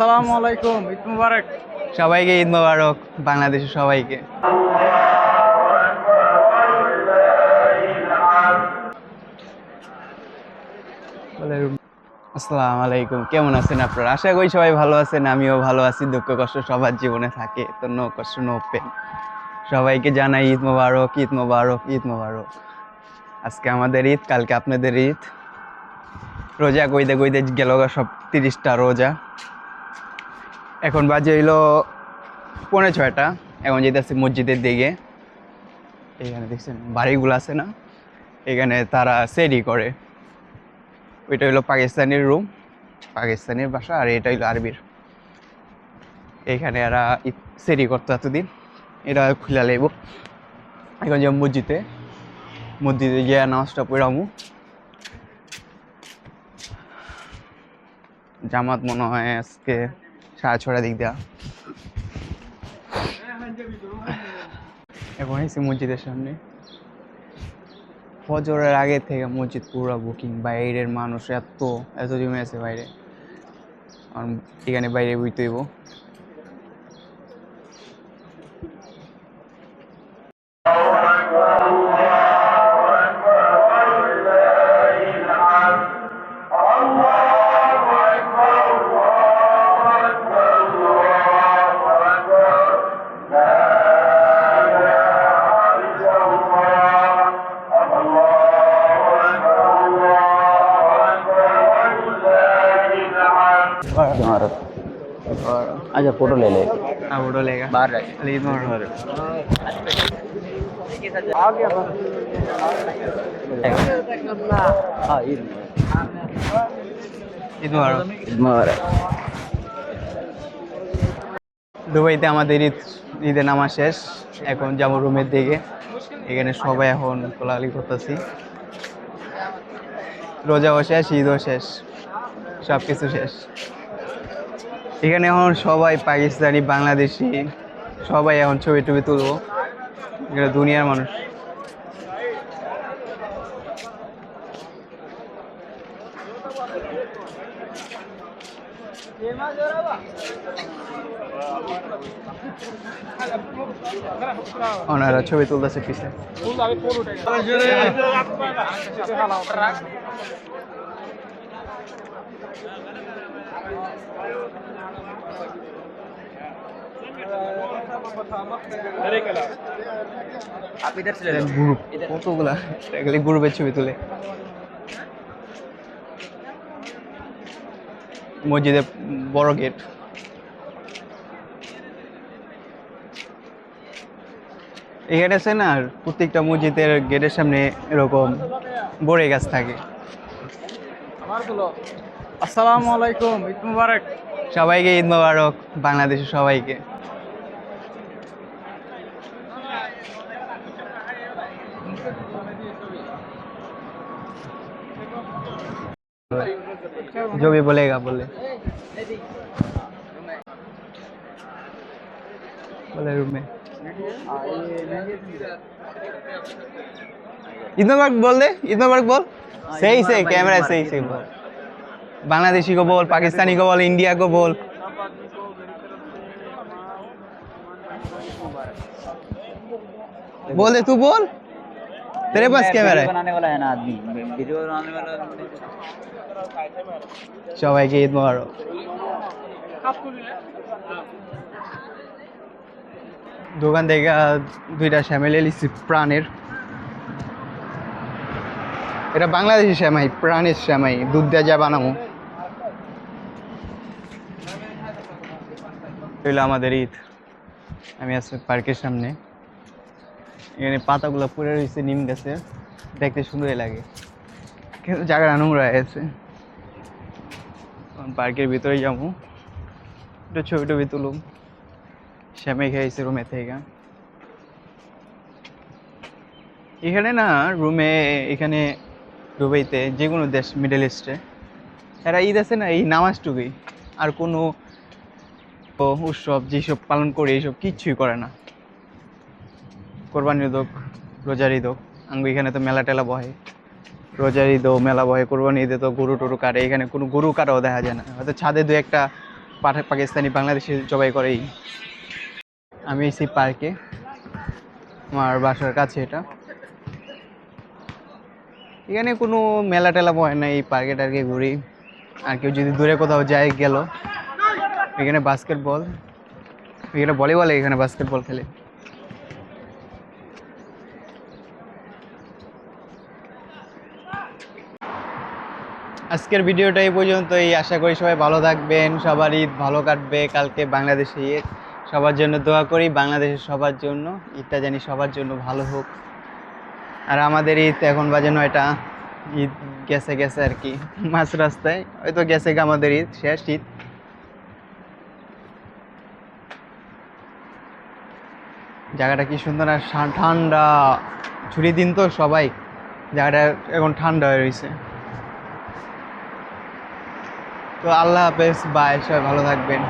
আসসালামু আলাইকুম, ঈদ মুবারক। সবাইকে ঈদ মোবারক, বাংলাদেশের সবাইকে। আসসালামু আলাইকুম, কেমন আছেন আপনারা? আশা করি সবাই ভালো আছেন, আমিও ভালো আছি। দুঃখ কষ্ট সবার জীবনে থাকে, তো নো কষ্ট নো পেন। সবাইকে জানাই ঈদ মোবারক, ঈদ মোবারক, ঈদ মোবারক। আজকে আমাদের ঈদ, কালকে আপনাদের ঈদ। রোজা কইতে কইতে গেল সব 30টা রোজা। এখন বাজে হইলো 5:45। এখন যেতেছি মসজিদের দিকে। এখানে দেখছেন বাড়িগুলো আছে না, এখানে তারা সেডি করে। ওইটা হইলো পাকিস্তানের রুম, পাকিস্তানের ভাষা, আর এটা হইলো আরবির। এখানে এরা সেডি করতো এতদিন, এটা খুলে লাইব। এখন যে মসজিদে গিয়ে নামাজটা পড়ামু। জামাত মনে হয় আজকে 6:30 দিক দেওয়া। এখন এসে মসজিদের সামনে। ফজরের আগে থেকে মসজিদ পুরো বুকিং, বাইরের মানুষ এত এত জমে আছে বাইরে। এখানে বাইরে বুঝতে হইব। अच्छा फोटो ले ले हाँ फोटो लेगा बाहर रख ईद मुबारक। हाँ ईद ঈদ মুবারক। मुबारक। দুবাইতে আমাদের ঈদের নামাজ শেষ, এখন যাবো রুমের দিকে। এখানে সবাই এখন কোলাহলি করতেছি। রোজাও শেষ, ঈদও শেষ, সব কিছু শেষ। এখানে এখন সবাই পাকিস্তানি, বাংলাদেশি, সবাই এখন ছবি টবি তুলবো। এখানে দুনিয়ার মানুষ। ওনারা ছবি তুলতেছে পিছে। आप इधर से ले लो। গ্রুপ কতগুলা, এগুলি গ্রুপের ছবি তুলে। মসজিদে বড় গেট। এখানে আছে না, প্রত্যেকটা মসজিদের গেটের সামনে এরকম বড়ই গাছ থাকে। আসসালামু আলাইকুম, ঈদ মুবারক। সবাইকে ঈদ মোবারক, বাংলাদেশের সবাইকে। जो भी बोलेगा बोले बोले रूम में ईद मुबारक बोल दे, ईद मुबारक बोल। सही से कैमरा सही से बोल। बांग्लादेशी को बोल, पाकिस्तानी को बोल, इंडिया को बोल। बोल दे, तू बोल, तेरे पास कैमरा है। बनाने वाला है ना आदमी, वीडियो बनाने वाला। সবাইকে ঈদ মোবারক। দোকান থেকে 2টা শ্যামাই লিছি প্রাণের। এটা বাংলাদেশি শ্যামাই, প্রাণের শ্যামাই, দুধ দিয়ে যা বানাবো। হইলো আমাদের ঈদ। আমি আছি পার্কের সামনে। এখানে পাতাগুলো পড়ে রয়েছে নিম গাছে, দেখতে সুন্দরই লাগে, কিন্তু জায়গাটা নোংরা আছে। পার্কের ভিতরে যাবো, একটু ছবি টবি তুলুম। শ্যামাই খেয়েছি রুমে থেকে। এখানে না রুমে, এখানে দুবাইতে যে কোনো দেশ, মিডল ইস্টে, এরা ঈদ আছে না, এই নামাজটুকুই, আর কোনো উৎসব যেসব পালন করে এইসব কিচ্ছুই করে না। কোরবানির ঈদ হোক, রোজার ঈদ হোক, আঙ্গু এখানে তো মেলা টেলা বহে। রোজার ঈদেও মেলা বহে, কোরবানি ঈদে তো গরু টরু কাটে। এখানে কোনো গরু কাটাও দেখা যায় না, হয়তো ছাদে 2-1টা পাকিস্তানি বাংলাদেশি জবাই করেই। আমি এসি পার্কে, আমার বাসার কাছে এটা। এখানে কোনো মেলা টেলা হয় না, এই পার্কে টার্কে ঘুরি। আর কেউ যদি দূরে কোথাও যায় গেল, এখানে বাস্কেটবল, এখানে ভলিবল, এখানে বাস্কেটবল খেলে। আজকের ভিডিওটা এই পর্যন্তই। আশা করি সবাই ভালো থাকবেন, সবার ঈদ ভালো কাটবে। কালকে বাংলাদেশে ঈদ, সবার জন্য দোয়া করি, বাংলাদেশের সবার জন্য ঈদটা জানি সবার জন্য ভালো হোক। আর আমাদের ঈদ এখন বাজে 9টা, ঈদ গেছে গেছে আর কি, মাঝ রাস্তায় হয়তো গেছে আমাদের ঈদ, শেষ ঈদ। জায়গাটা কি সুন্দর আর ঠান্ডা, ছুটির দিন তো সবাই, জায়গাটা এখন ঠান্ডা হয়ে রয়েছে। তো আল্লাহ হাফেজ, বাই, সবাই ভালো থাকবেন।